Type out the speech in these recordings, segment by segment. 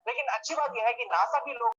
लेकिन अच्छी बात यह है कि नासा भी लोग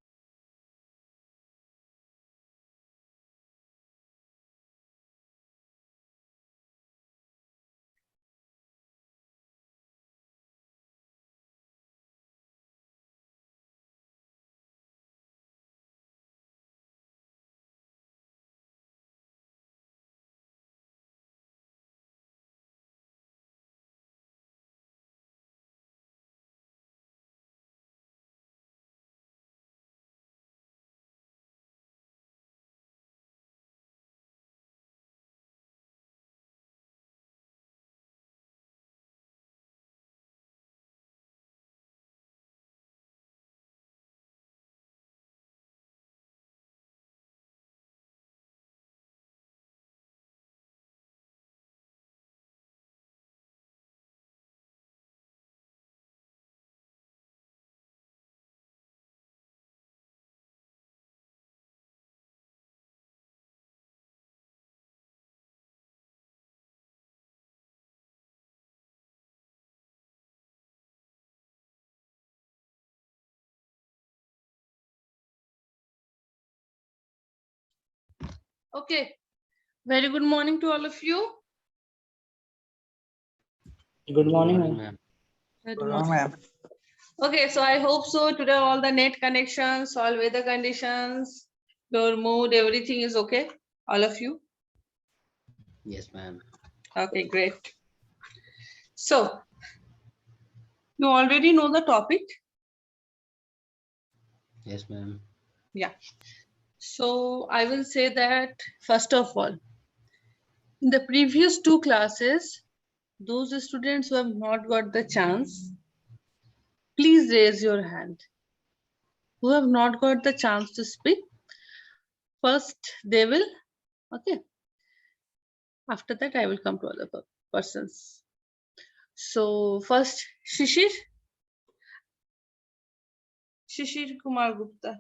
Okay. Very good morning to all of you. Good morning, ma'am. Good Good morning. morning, ma'am. Okay, so I hope so today all the net connections, all weather conditions, your mood, everything is okay. All of you. Yes, ma'am. Okay, great. So you already know the topic. Yes, ma'am. Yeah. So I will say that first of all, in the previous two classes, those students who have not got the chance, please raise your hand. Who have not got the chance to speak, first they will, okay. After that, I will come to other persons. So first, Shishir Kumar Gupta.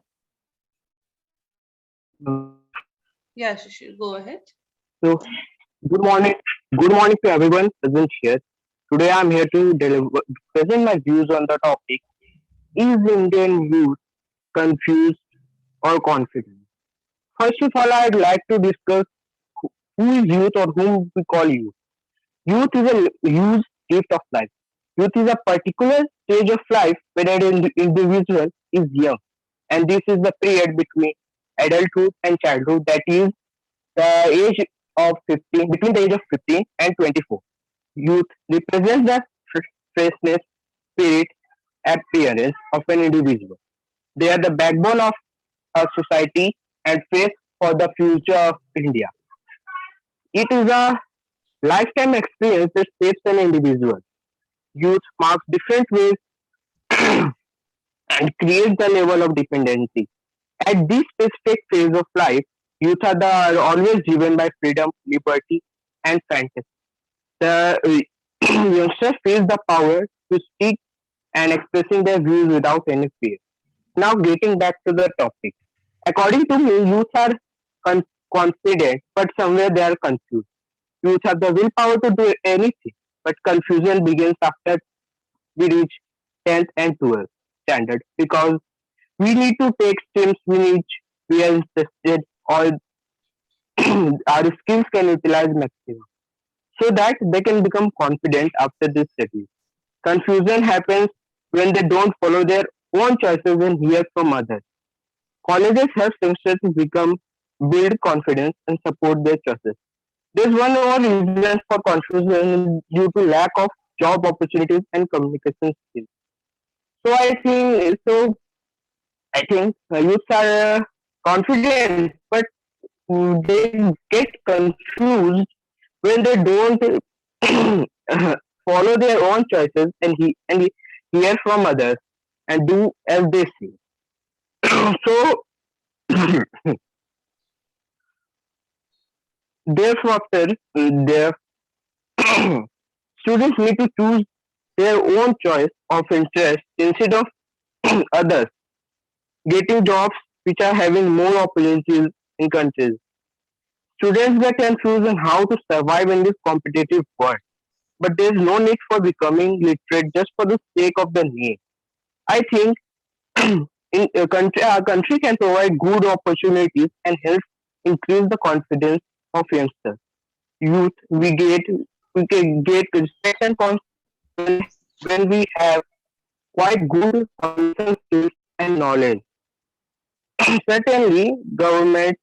Yeah, Shishir, go ahead. So, good morning. Good morning to everyone present here. Today I am here to present my views on the topic: Is Indian youth confused or confident? First of all, I'd like to discuss who is youth or whom we call youth. Youth is a huge gift of life. Youth is a particular stage of life where an individual is young, and this is the period between adulthood and childhood, that is the age of 15, between the age of 15 and 24. Youth represents the freshness, spirit, appearance of an individual. They are the backbone of a society and face for the future of India. It is a lifetime experience that shapes an individual. Youth marks different ways and creates the level of dependency. At this specific phase of life, youth are always driven by freedom, liberty, and fantasy. The youngsters feel the power to speak and expressing their views without any fear. Now, getting back to the topic. According to me, youth are con- confident, but somewhere they are confused. Youth have the willpower to do anything, but confusion begins after we reach 10th and 12th standard, because we need to take streams we need, we are interested, or our skills can utilize maximum, so that they can become confident after this study. Confusion happens when they don't follow their own choices and hear from others. Colleges help youngsters to become build confidence and support their choices. There's one more reason for confusion due to lack of job opportunities and communication skills. So I think youths are confident, but they get confused when they don't follow their own choices and hear from others and do as they say. So therefore, their students need to choose their own choice of interest instead of others, getting jobs which are having more opportunities in countries. Students get confused on how to survive in this competitive world, but there is no need for becoming literate just for the sake of the name. I think Our country can provide good opportunities and help increase the confidence of youngsters. Youth, we can get respect and confidence when we have quite good communication skills and knowledge. Certainly, government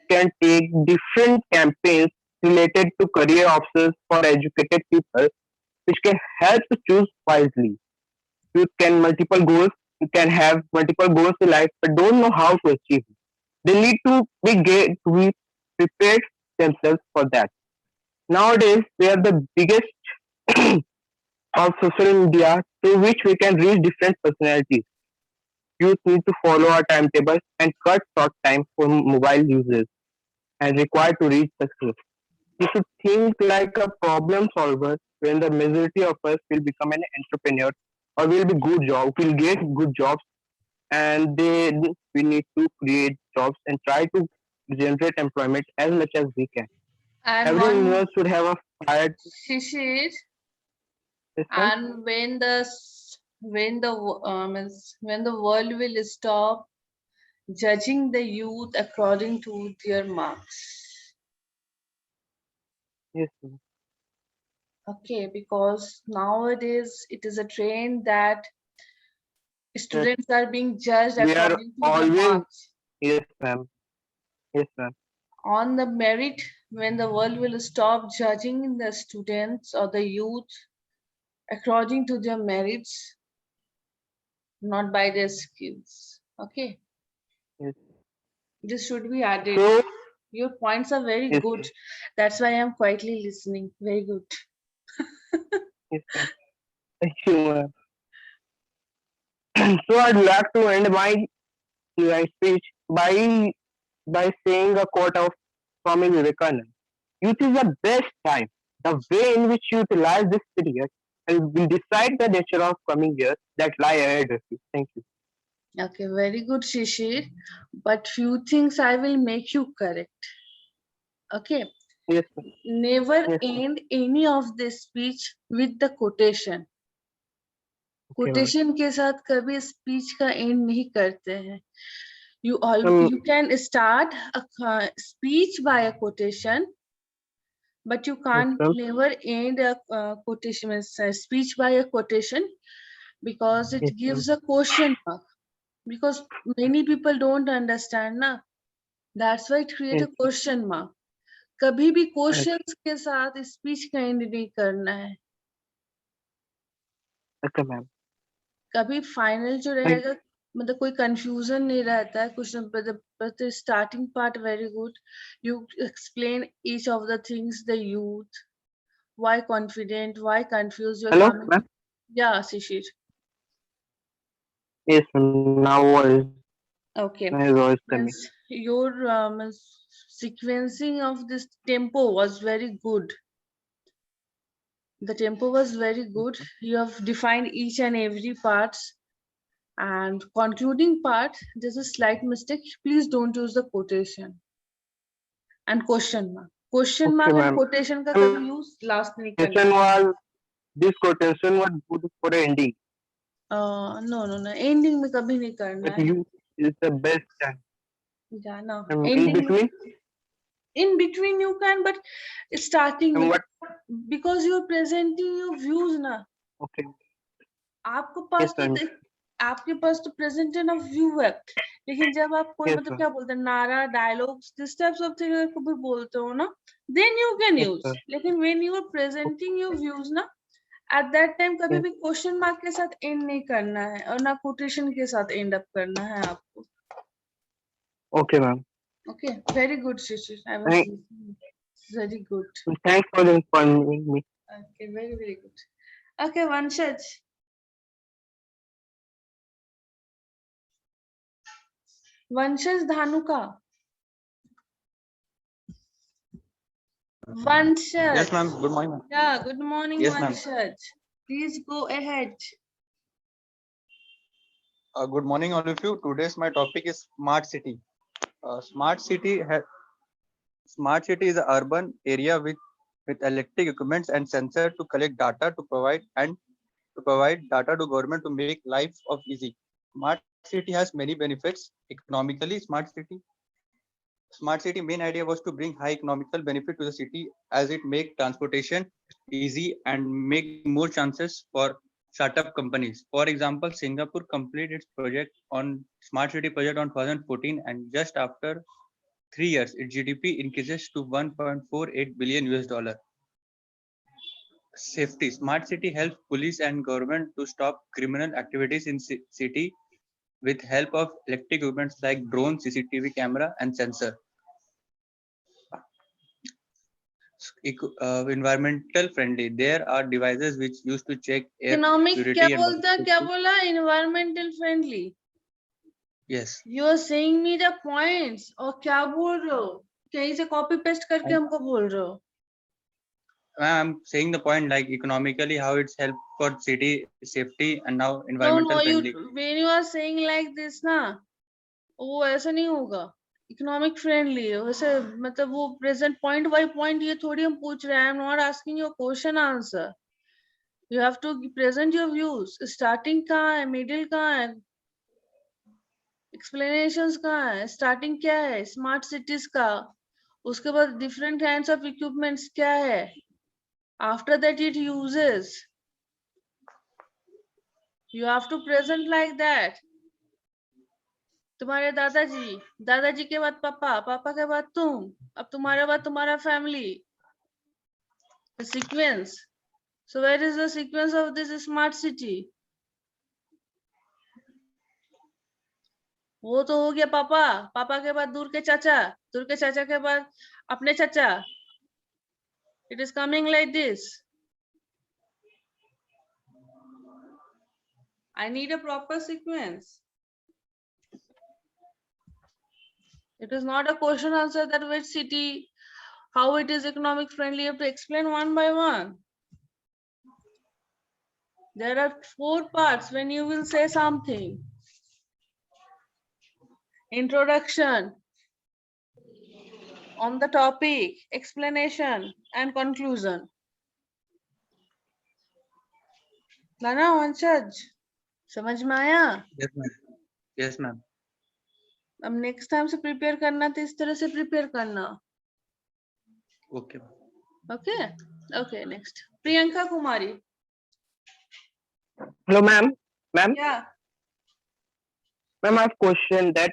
can take different campaigns related to career options for educated people, which can help to choose wisely. You can multiple goals, you can have multiple goals in life, but don't know how to achieve it. They need to be prepared themselves for that. Nowadays, we are the biggest of social media through which we can reach different personalities. Youth need to follow our timetables and cut short time for mobile users and required to reach success. We should think like a problem solver when the majority of us will become an entrepreneur or will get good jobs, and then we need to create jobs and try to generate employment as much as we can. And Everyone should have a fire Shishir, system. and when the world will stop judging the youth according to their marks. Yes, sir. Okay, because nowadays it is a trend that students are being judged We are according to their always marks. yes, ma'am. Yes, ma'am. On the merit, when the world will stop judging the students or the youth according to their merits, not by their skills. Okay, Yes. this should be added. So Your points are very yes, good. sir. That's why I'm quietly listening. Very good. Yes, ma'am. Thank you, ma'am. So I'd like to end my speech by saying a quote of Swami Vivekananda. Youth is the best time. The way in which you utilize this period will decide the nature of coming years that lie ahead of you. Thank you. Okay, very good, Shishir. But few things I will make you correct. Okay, Yes, sir. never Yes, sir. end any of this speech with the quotation. Okay, ma'am. Quotation के साथ कभी speech का end नहीं करते हैं. You Um, can start a speech by a quotation, but you can't ma'am. never end a quotation, a speech by a quotation, because it Yes, ma'am. gives a question mark. Because many people don't understand na. That's why it create Yes. a question mark. कभी भी Yes. Questions के साथ speech का and नहीं करना है. Okay, ma'am. कभी final जो रहेगा मतलब कोई कंफ्यूजन नहीं रहता है कुछ. but the starting part very good. You explain each of the things, the youth, why confident, why confused you're Hello, coming. ma'am. Yeah, Shishir. Yes, ma'am. Now voice. Okay. My voice coming. Means your sequencing of this tempo was very good. The tempo was very good. You have defined each and every parts. And concluding part, there's a slight mistake. Please don't use the quotation and question mark. Question Okay, mark and ma'am. quotation का कभी use last नहीं करना. Quotation was this quotation was good for ending. No. Ending में कभी नहीं करना But है. you is the best time. Yeah, no. In Ending between, in between you can, but starting and में, what? because you're presenting your views ना. Okay. आपको Yes, पास तो ma'am. आपके पास तो प्रेजेंटेशन ऑफ व्यू है, लेकिन जब आप कोई Yes, मतलब sir. क्या बोलते हैं नारा dialogues this types of thing को भी बोलते हो ना, then you can Yes, use. sir. लेकिन when you are presenting your views ना, एट दैट टाइम कभी Yes. भी क्वेश्चन मार्क के साथ एंड नहीं करना है और ना कोटेशन के साथ एंड अप करना है आपको. Okay, ma'am. Okay, very good Shishir. I was very good. Thanks for informing me. Okay, very good. Okay, वंशज. वंशज Dhanuka. Vanshaj. Yes, ma'am. Good morning, ma'am. Yeah, good morning, Yes, ma'am. Vanshaj. Please go ahead. Good morning, all of you. Today's my topic is smart city. Smart city is an urban area with electric equipments and sensor to collect data to provide data to government to make life of easy. Smart city has many benefits. Economically, smart city main idea was to bring high economical benefit to the city as it make transportation easy and make more chances for startup companies. For example, Singapore completed its project on smart city project on 2014, and just after 3 years, its GDP increases to 1.48 billion US dollar. Safety. Smart city helps police and government to stop criminal activities in city with help of electric equipment like drone, CCTV camera, and sensor. Environmental friendly. There are devices which used to check air economic क्या purity and बोलता water क्या safety. बोला environmental friendly. Yes, You are saying me the points और क्या बोल रहे हो? कहीं से कॉपी पेस्ट करके हमको बोल रहे हो? I'm saying the point like economically how it's help for city safety and now No, environmental friendly. when you are saying like this ना, वो ऐसा नहीं होगा. Economic friendly है वैसे मतलब वो present point by point ये थोड़ी हम पूछ रहे हैं. I am not asking your question answer. You have to present your views. Starting कहाँ है, middle कहाँ है, explanations कहाँ है, starting क्या है, smart cities का, उसके बाद different kinds of equipments क्या है, after that it uses. You have to present like that. तुम्हारे दादाजी के बाद पापा, पापा के बाद तुम, अब तुम्हारे बाद तुम्हारा family. The sequence. So where is the sequence of this smart city? वो तो हो गया पापा, पापा के बाद दूर के चाचा के बाद अपने चाचा. It is coming like this. I need a proper sequence. It is not a question answer that which city, how it is economic friendly. You have to explain one by one. There are 4 parts when you will say something. Introduction, on the topic, explanation, and conclusion. Nana, Vanshaj, समझ में आया? Yes, ma'am. Yes, ma'am. अब next time से prepare करना तो इस तरह से prepare करना. Okay. Okay? Okay, next. Priyanka Kumari. Hello, ma'am. Ma'am, Yeah. ma'am, I have a question that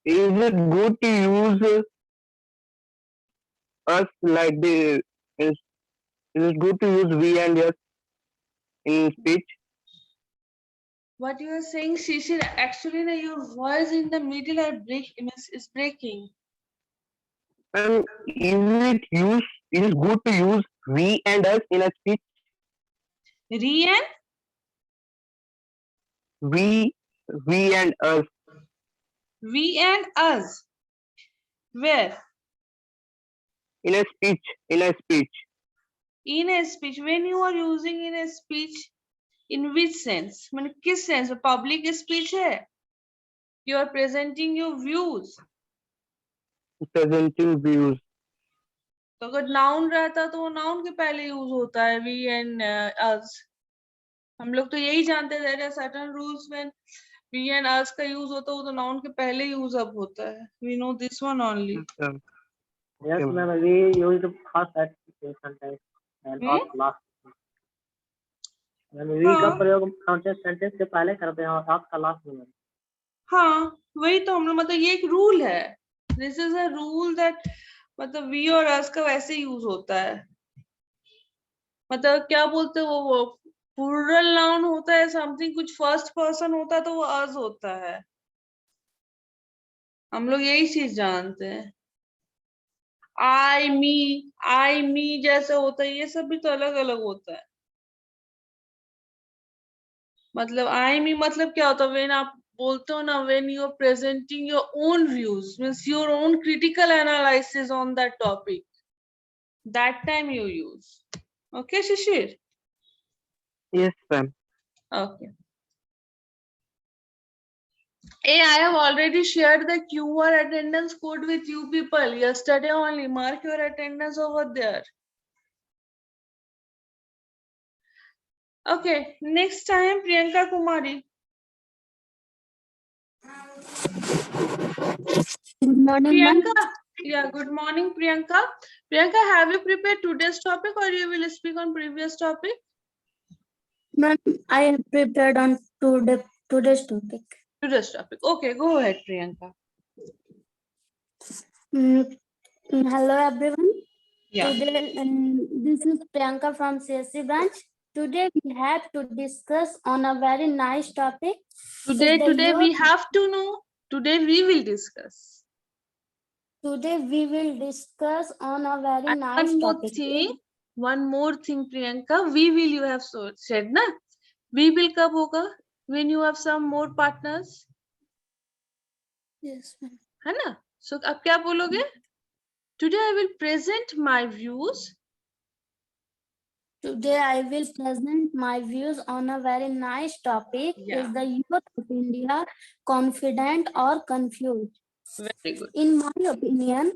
is it good to use us like the is it good to use we and us in speech? What you are saying, Shishir, actually your voice in the middle is breaking. Ma'am, is it good to use we and us in a speech? Re and We and us. we and us. Where? In a speech. In a speech. When you are using in a speech, in which sense? मतलब किस sense? Public speech है. You are presenting your views. Presenting views. तो अगर noun रहता तो वो noun के पहले use होता है we and us. हम लोग तो यही जानते हैं. There are certain rules when we and us का use होता है वो तो noun के पहले use up होता है. We know this one only. Yes, Okay, ma'am. We use the first at sometimes and not last. When we का प्रयोग सेंटेंस के पहले करते हैं और आपका लास्ट में. हाँ, वही तो हम लोग मतलब ये एक रूल है. This is a rule that मतलब we और us का वैसे यूज होता है. मतलब क्या बोलते हैं वो plural noun होता है something कुछ first person होता है तो वो us होता है. हम लोग यही चीज जानते हैं. I me जैसे होता है ये सब भी तो अलग अलग होता है. मतलब I me मतलब क्या होता है when आप बोलते हो ना when you are presenting your own views means your own critical analysis on that topic, that time you use. Okay, Shishir? Yes, ma'am. Okay. Hey, I have already shared the QR attendance code with you people yesterday only. Mark your attendance over there. Okay, next time Priyanka Kumari. Good morning, ma'am. Priyanka, yeah, good morning, Priyanka. Priyanka, have you prepared today's topic or you will speak on previous topic? Ma'am, I have prepared on today's topic. Today's topic. Okay, go ahead, Priyanka. Hello, everyone. Yeah. Today, this is Priyanka from CSC branch. Today, we have to discuss on a very nice topic. Today the we youth- have to know. Today we will discuss. Today, we will discuss on a very And nice topic. one more thing, Priyanka. We will, you have said, na? We will kab hoga? When you have some more partners. Yes, ma'am. है ना? So अब क्या बोलोगे? Today I will present my views. Today, I will present my views on a very nice topic. Yeah. Is the youth of India confident or confused? Very good. In my opinion,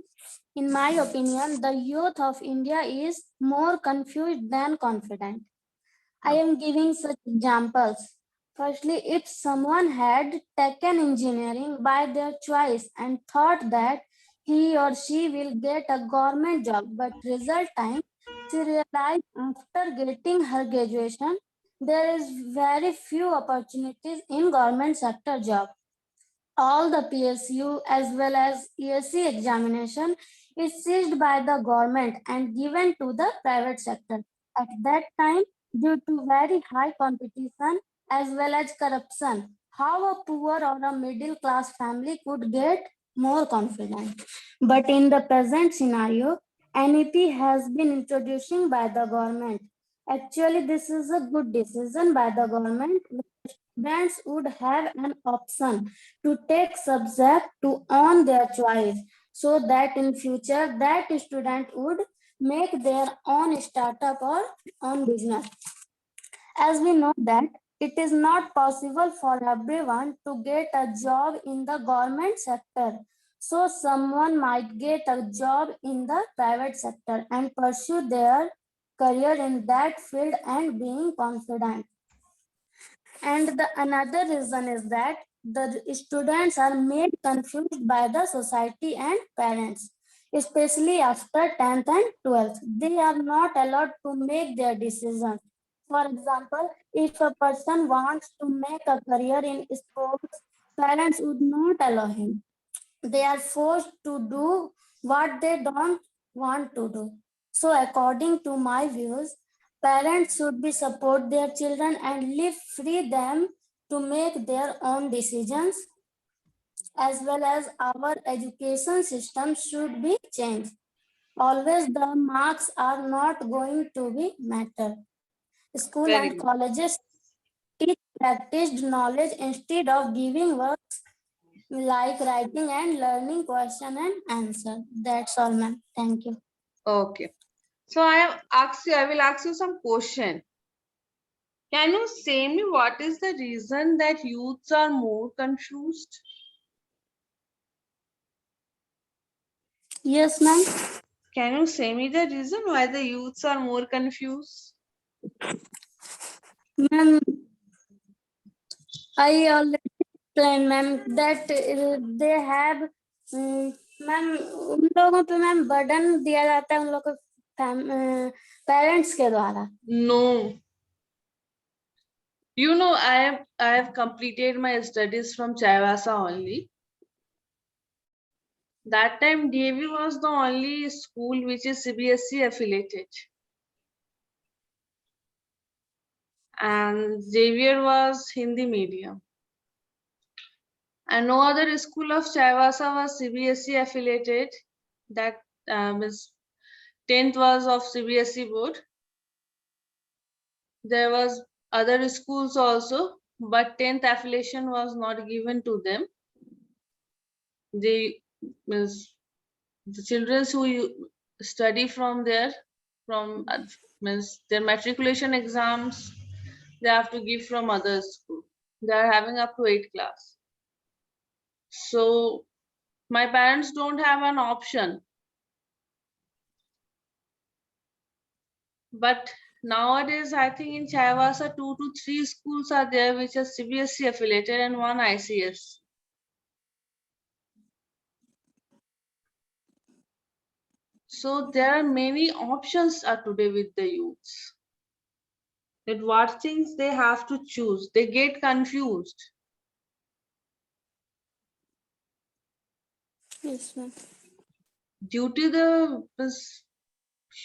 the youth of India is more confused than confident. I am giving such examples. Firstly, if someone had taken engineering by their choice and thought that he or she will get a government job, but result time, she realized after getting her graduation, there is very few opportunities in government sector job. All the PSU as well as ESC examination is seized by the government and given to the private sector. At that time, due to very high competition as well as corruption, how a poor or a middle class family could get more confident. But in the present scenario, NEP has been introducing by the government. Actually, this is a good decision by the government. Students would have an option to take subject to own their choice, so that in future that student would make their own startup or own business. As we know that it is not possible for everyone to get a job in the government sector. So someone might get a job in the private sector and pursue their career in that field and being confident. And the another reason is that the students are made confused by the society and parents, especially after 10th and 12th. They are not allowed to make their decisions. For example, if a person wants to make a career in sports, parents would not allow him. They are forced to do what they don't want to do. So according to my views, parents should be support their children and leave free them to make their own decisions, as well as our education system should be changed. Always the marks are not going to be matter. School Very and good. colleges teach practiced knowledge instead of giving works like writing and learning question and answer. That's all, ma'am. Thank you. Okay. So I will ask you some question. Can you say me what is the reason that youths are more confused? Yes, ma'am. Can you say me the reason why the youths are more confused? Ma'am, I already explained, ma'am, that they have, ma'am, उन लोगों पे ma'am burden दिया जाता है उन लोगों को parents के द्वारा. No. You know, I have completed my studies from Chaivasa only. That time DAV was the only school which is CBSE affiliated. And Xavier was Hindi medium. And no other school of Chaivasa was CBSE affiliated. That is 10th was of CBSE board. There was other schools also, but 10th affiliation was not given to them. The children who study from there, from their matriculation exams, they have to give from other school. They are having up to 8th class. So my parents don't have an option. But nowadays, I think in Chaivasa, 2 to 3 schools are there which are CBSE affiliated and 1 ICS. So there are many options are today with the youths. That what things they have to choose, they get confused. Yes, ma'am. Due to this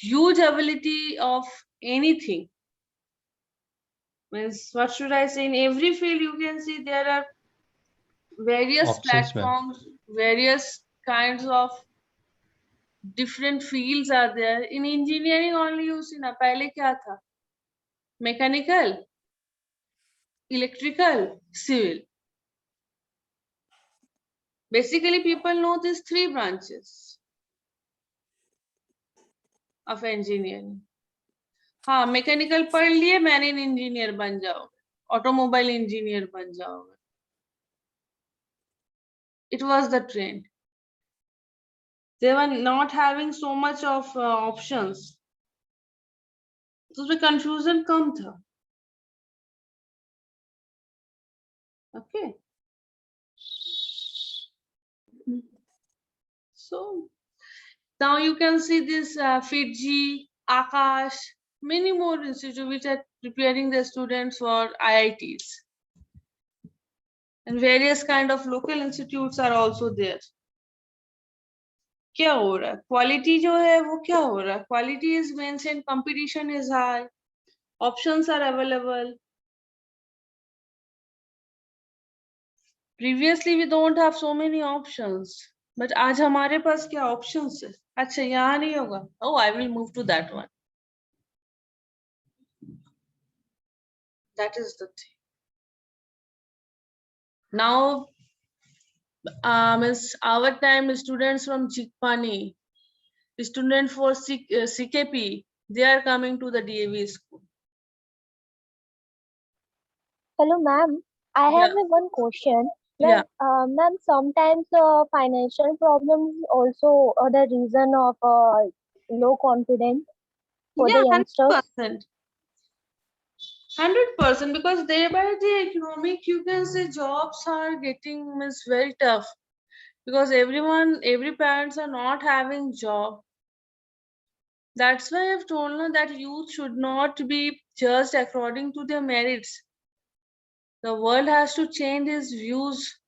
huge ability of anything. Means what should I say? In every field, you can see there are various Options, ma'am. platforms, various kinds of different fields are there. In engineering only you see na pehle kya tha? Mechanical, electrical, civil. Basically, people know these three branches of engineering. हाँ mechanical पढ़ लिए marine engineer बन जाओगे, automobile engineer बन जाओगे. It was the trend. They were not having so much of options. तो उसमें confusion कम था. Okay. So now you can see this Fiji, Akash, many more institutes which are preparing the students for IITs. And various kind of local institutes are also there. क्या हो रहा है? Quality जो है वो क्या हो रहा है? Quality is maintained, competition is high, options are available. Previously we don't have so many options, but आज हमारे पास क्या options है? अच्छा यहाँ नहीं होगा. Oh, I will move to that one. That is the thing. Now, our time students from Jikpani, student for CKP, they are coming to the DAV school. Hello, ma'am. I have one question. Yeah. Ma'am, sometimes financial problems also the reason of low confidence for Yeah, the youngsters. 100%. 100%, because day by day economic, you can say jobs are getting very tough, because every parents are not having job. That's why I've told her that youth should not be judged according to their merits. The world has to change its views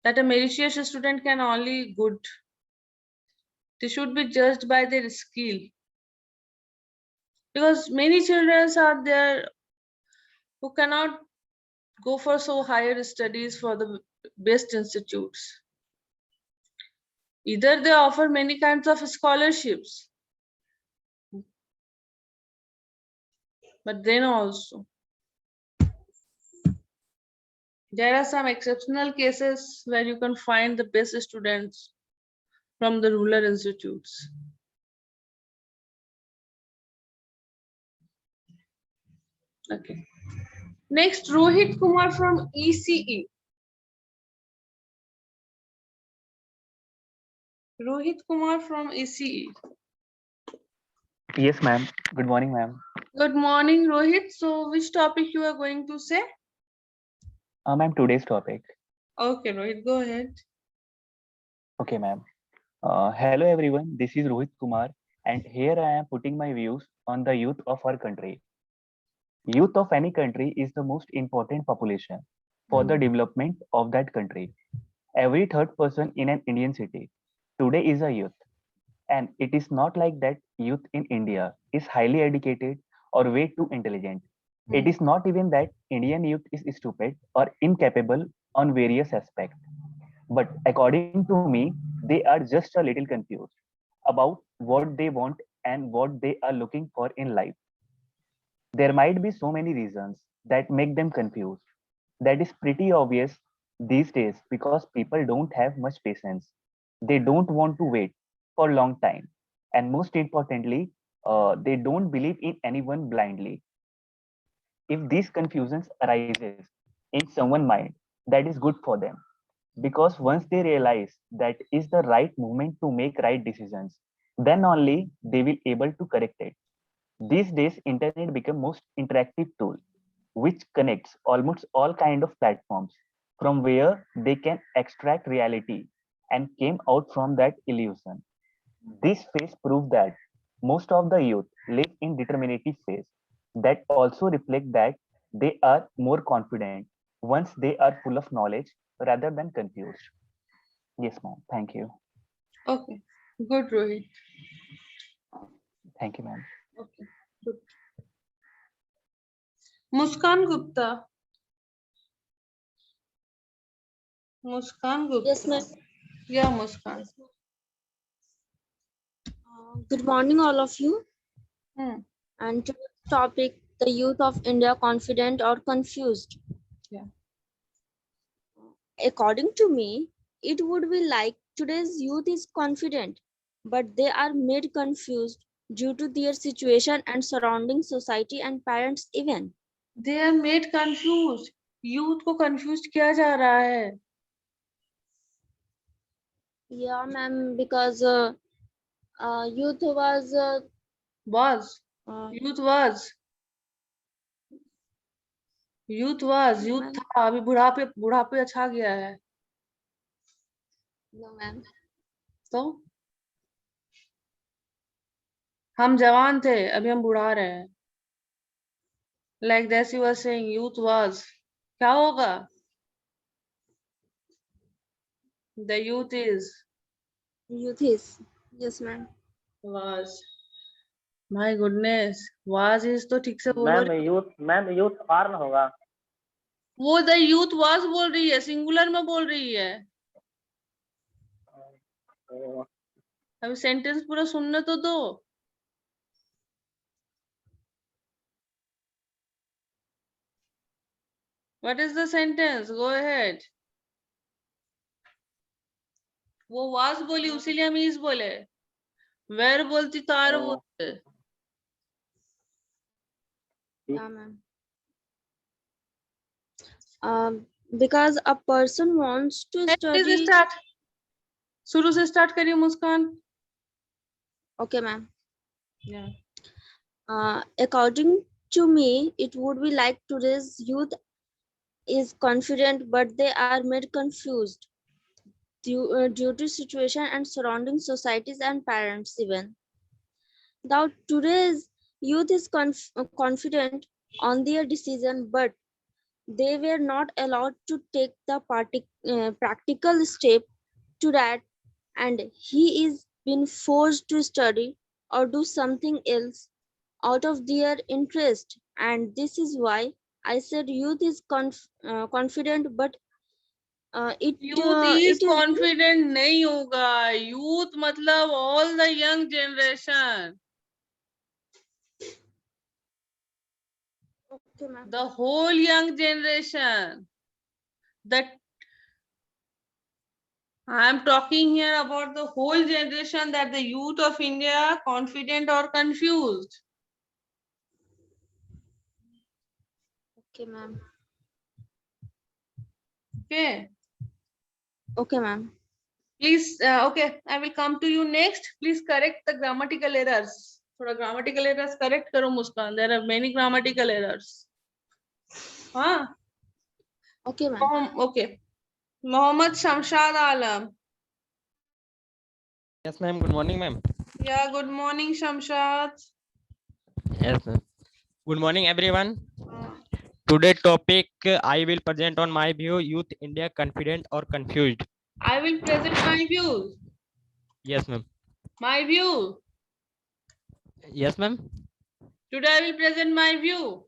that a meritorious student can only good. They should be judged by their skill. Because many children are there who cannot go for so higher studies for the best institutes. Either they offer many kinds of scholarships, but then also there are some exceptional cases where you can find the best students from the rural institutes. Okay. Next, Rohit Kumar from ECE. Rohit Kumar from ECE. Yes, ma'am. Good morning, ma'am. Good morning, Rohit. So, which topic you are going to say? Ma'am, today's topic. Okay, Rohit, go ahead. Okay, ma'am. Hello, everyone. This is Rohit Kumar, and here I am putting my views on the youth of our country. Youth of any country is the most important population for the development of that country. Every third person in an Indian city today is a youth. And it is not like that youth in India is highly educated or way too intelligent. It is not even that Indian youth is stupid or incapable on various aspects. But according to me, they are just a little confused about what they want and what they are looking for in life. There might be so many reasons that make them confused. That is pretty obvious these days because people don't have much patience. They don't want to wait for a long time. And most importantly, they don't believe in anyone blindly. If these confusions arises in someone's mind, that is good for them. Because once they realize that is the right moment to make right decisions, then only they will able to correct it. These days, internet become most interactive tool, which connects almost all kind of platforms from where they can extract reality and came out from that illusion. This phase proves that most of the youth live in determinative phase that also reflect that they are more confident once they are full of knowledge rather than confused. Yes, ma'am. Thank you. Okay, good, Rohit. Thank you, ma'am. Okay, good. Muskan Gupta. Muskan Gupta. Yes, ma'am. Yeah, Muskan. Good morning, all of you. Hmm. And today's topic, the youth of India confident or confused. Yeah. According to me, it would be like today's youth is confident, but they are made confused due to their situation and surrounding society and parents even. They are made confused. Youth को confused किया जा रहा है. Yeah, ma'am, because youth was Youth was. Youth ma'am. था. अभी बुढ़ापे अच्छा गया है. No, ma'am. तो हम जवान थे, अभी हम बुढ़ा रहे हैं. Like this you were saying, youth was. क्या होगा? The youth is. Youth is. Yes, ma'am. Was. My goodness. Was is तो ठीक से बोलो. मैम यूथ आर ना होगा. वो the youth was बोल रही है, सिंगुलर में बोल रही है. अभी सेंटेंस पूरा सुनने तो दो. What is the sentence? Go ahead. वो was बोली उसीलिए हम is बोले. Where बोलती तो आर बोलते. Yeah, ma'am. Because a person wants to Please study. start. शुरू से start करिए मुस्कान. Okay, ma'am. Yeah. According to me, it would be like today's youth is confident, but they are made confused due to situation and surrounding societies and parents even. Now, today's youth is confident on their decision, but they were not allowed to take the practical step to that, and he is been forced to study or do something else out of their interest. And this is why I said youth is confident, but Youth is it is confident नहीं होगा. Youth मतलब all the young generation. okay, ma'am. The whole young generation. That I am talking here about the whole generation, that the youth of India confident or confused. Okay, ma'am. Okay. Okay, ma'am. Please, okay, I will come to you next. Please correct the grammatical errors. थोड़ा grammatical errors correct करो मुस्कान. There are many grammatical errors. हाँ. Okay, ma'am. Okay. Mohammad Shamshad Alam. Yes, ma'am. Good morning, ma'am. Yeah, good morning, Shamshad. Yes, ma'am. Good morning, everyone. Today topic I will present on my view: Youth India confident or confused. I will present my views. Yes, ma'am. My view. Yes, ma'am. Today I will present my view.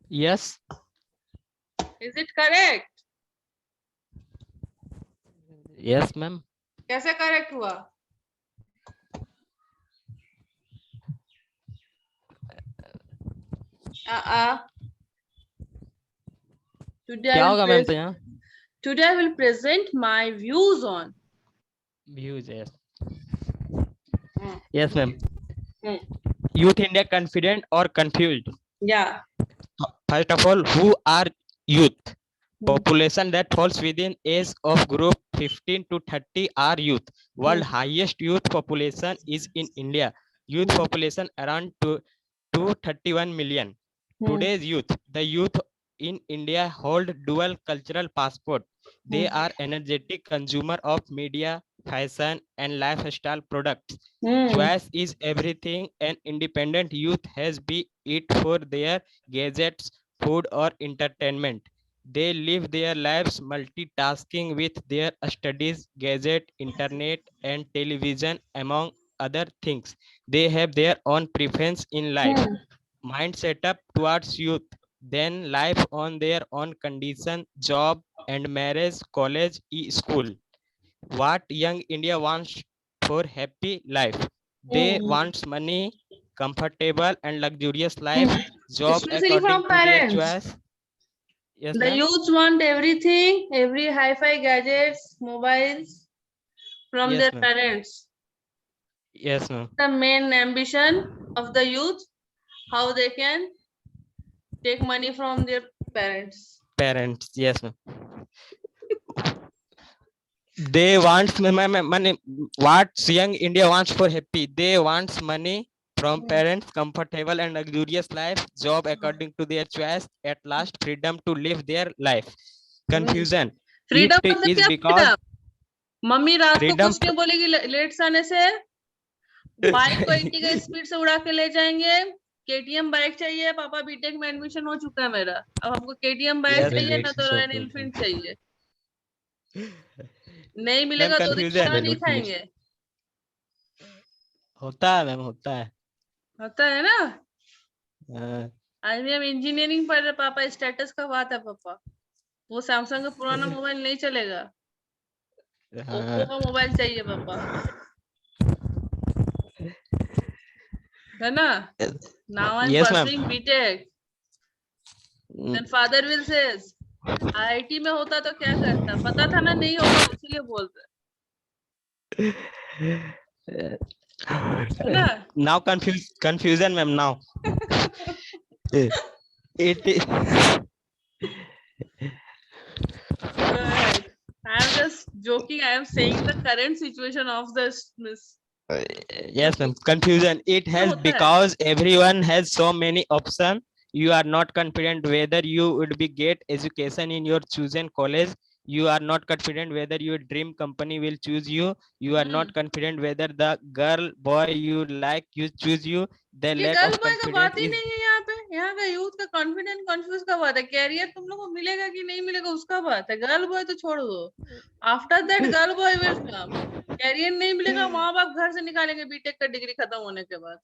Yes. Is it correct? Yes, ma'am. कैसे correct हुआ? क्या होगा ma'am तो यहाँ? Today I will present my views on. Views, yes. Yes, ma'am. Youth India confident or confused? Yeah. First of all, who are youth? Population that falls within age of group 15 to 30 are youth. World highest youth population is in India. Youth population around 231 million. Today's youth, the youth in India hold dual cultural passport. They are energetic consumer of media, fashion, and lifestyle products. Hmm. Choice is everything. An independent youth has be it for their gadgets, food, or entertainment. They live their lives multitasking with their studies, gadget, internet, and television, among other things. They have their own preference in life. Hmm. Mind set up towards youth, then life on their own condition, job and marriage, college, school. What young India wants for happy life? They Hmm. wants money, comfortable and luxurious life, job Especially according from to their parents. choice. Yes, The ma'am. youth want everything, every hi-fi gadgets, mobiles from Yes, their ma'am. parents. Yes, ma'am. The main ambition of the youth, how they can take money from their parents. Parents. Yes, ma'am. They want money. What young India wants for happy? They wants money from parents, comfortable and luxurious life, job according to their choice. At last, freedom to live their life. Confusion. It freedom मतलब is क्या because freedom? Mummy रात को freedom. कुछ नहीं बोलेगी late से आने से, बाइक को 80 का स्पीड से उड़ा के ले जाएंगे। केटीएम बाइक चाहिए, पापा बीटेक में एडमिशन हो चुका है मेरा, अब हमको केटीएम बाइक Yes, चाहिए ना, तो Shop रॉयल to एनफील्ड चाहिए। नहीं मैम मिलेगा 2 दिन कंफ्यूजन खाना नहीं खाएंगे। होता है मैम, होता है। होता है ना। हाँ, आज भी हम इंजीनियरिंग पढ़ रहे, पापा स्टेटस का बात है पापा, वो सैमसंग का पुराना मोबाइल नहीं चलेगा, ओप्पो का मोबाइल चाहिए पापा, है ना। Now I'm Yes, ma'am. pursuing BTech. Then father will says, IIT में होता तो क्या करता, पता था ना नहीं होगा इसलिए बोलते, है ना। Now confusion, ma'am. Now it is. Go ahead. I am just joking. I am saying the current situation of the miss. Yes, ma'am. Confusion. It has होता है। because everyone has so many options. You are not confident whether you would be get education in your chosen college. You are not confident whether your dream company will choose you. You are not confident whether the girl boy you like you choose you. The ये lack girl of boy का confidence बात ही is नहीं है यहाँ पे, यहाँ का youth का कॉन्फिडेंट कंफ्यूज का बात है। कैरियर तुम लोग को मिलेगा कि नहीं मिलेगा उसका बात है, गर्ल बॉय तो छोड़ दो। After that girl boy will come. Career नहीं मिलेगा, माँ बाप घर से निकालेंगे बीटेक का डिग्री खत्म होने के बाद।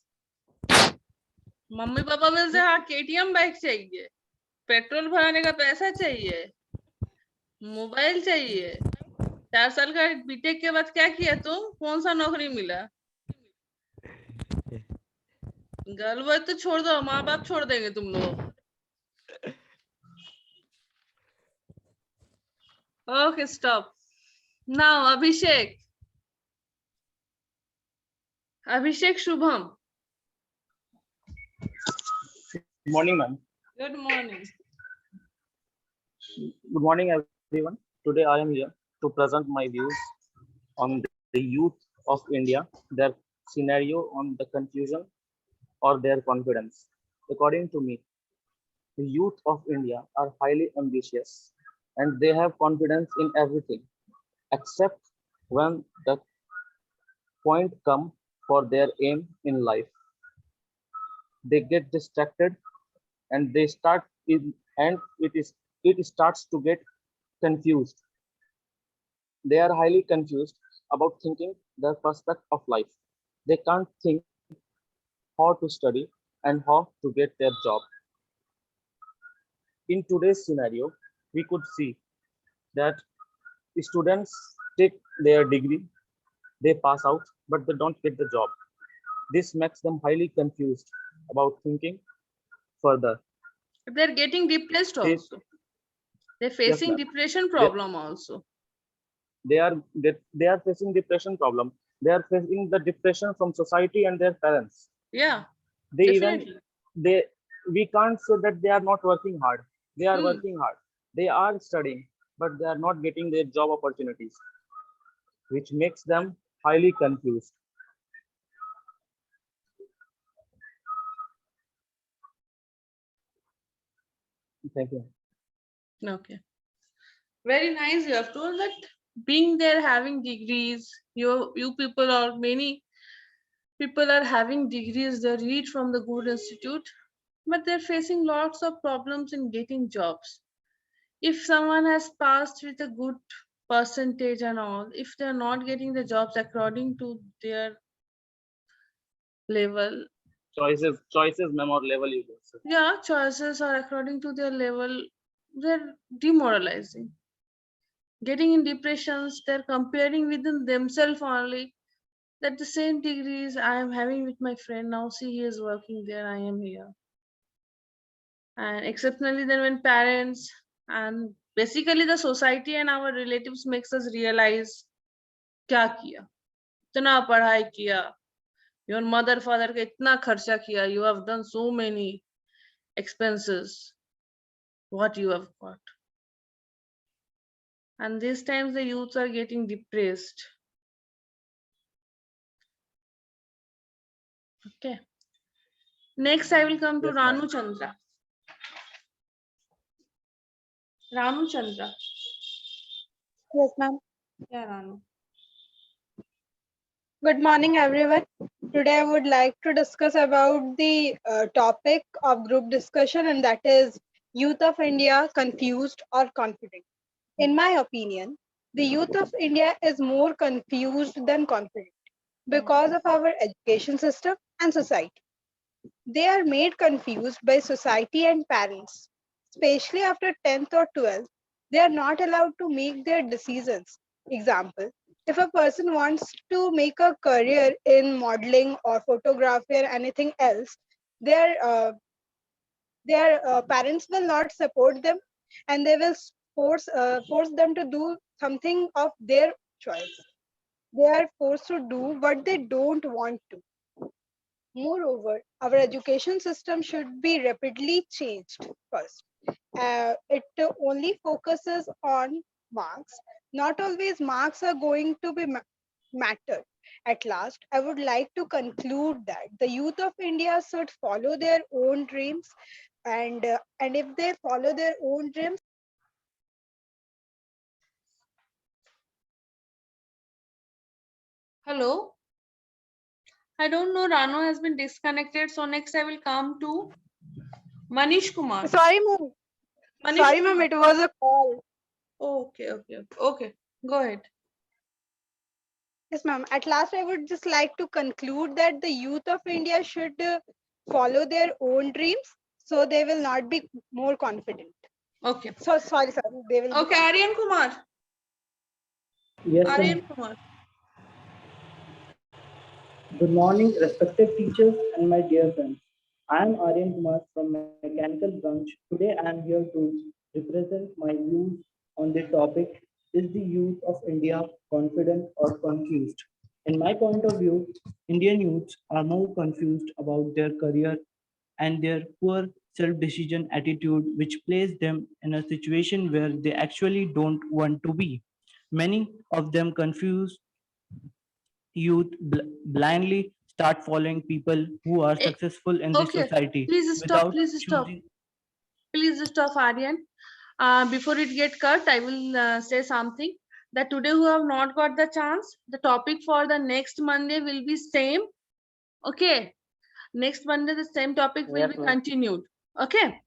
मम्मी पापा विल से हाँ केटीएम बाइक चाहिए, पेट्रोल भराने का पैसा चाहिए, मोबाइल चाहिए। 4 साल का बीटेक के बाद क्या किया तुम, कौन सा नौकरी मिला। गर्ल बॉय तो छोड़ दो, माँ बाप छोड़ देंगे तुम लोग। Okay stop now. Abhishek Shubham. Good morning, ma'am. Good morning. Good morning, everyone. Today I am here to present my views on the youth of India, their scenario on the confusion or their confidence. According to me, the youth of India are highly ambitious and they have confidence in everything except when the point comes for their aim in life. They get distracted and they start in and it starts to get confused. They are highly confused about thinking the prospect of life. They can't think how to study and how to get their job. In today's scenario, we could see that students take their degree, they pass out, but they don't get the job. This makes them highly confused about thinking further. They're getting depressed They- also. They're facing ma'am. depression problem also. They are facing depression problem. They are facing the depression from society and their parents. Yeah, They definitely. even we can't say that they are not working hard. They are working hard. They are studying, but they are not getting their job opportunities, which makes them highly confused. Thank you. Okay. Very nice. You have told that being there, having degrees, you people or many people are having degrees, they read from the good institute, but they're facing lots of problems in getting jobs. If someone has passed with a good percentage and all, if they're not getting the jobs according to their level, choices ma'am, or level you can say. yeah, choices are according to their level, they're demoralizing. Getting in depressions, they're comparing within themselves only, that the same degrees I am having with my friend, now see he is working there, I am here. And exceptionally then when parents and basically the society and our relatives makes us realize क्या किया, इतना पढ़ाई किया, your mother father का इतना खर्चा किया, you have done so many expenses, what you have got. And these times the youths are getting depressed. Okay. Next, I will come to Yes, ma'am. Ranu Chandra. Ranu Chandra. Yes, ma'am. Yeah, Ranu. Good morning, everyone. Today, I would like to discuss about the topic of group discussion, and that is youth of India confused or confident. In my opinion, the youth of India is more confused than confident because of our education system and society. They are made confused by society and parents, especially after 10th or 12th. They are not allowed to make their decisions. Example, if a person wants to make a career in modeling or photography or anything else, their parents will not support them, and they will force them to do something of their choice. They are forced to do what they don't want to. Moreover, our education system should be rapidly changed first. It only focuses on marks. Not always marks are going to be matter. At last, I would like to conclude that the youth of India should follow their own dreams, and if they follow their own dreams. Hello. I don't know, Ranu has been disconnected. So next I will come to Manish Kumar. Sorry, ma'am. Manish Sorry, Kumar. ma'am. It was a call. Okay. Go ahead. Yes, ma'am. At last, I would just like to conclude that the youth of India should follow their own dreams, so they will not be more confident. Okay. So sorry. They will. Okay, Aryan Kumar. Yes, Aryan ma'am. Kumar. Good morning, respected teachers and my dear friends. I am Aryan Kumar from Mechanical Branch. Today I am here to represent my views on the topic, is the youth of India confident or confused? In my point of view, Indian youths are more confused about their career and their poor self-decision attitude, which places them in a situation where they actually don't want to be. Many of them confused youth blindly start following people who are successful in this Okay. society Please stop. Please stop. Please stop, Aryan. Before it get cut, I will say something that today who have not got the chance, the topic for the next Monday will be same. Okay. Next Monday, the same topic will Yes, be ma'am. continued. Okay.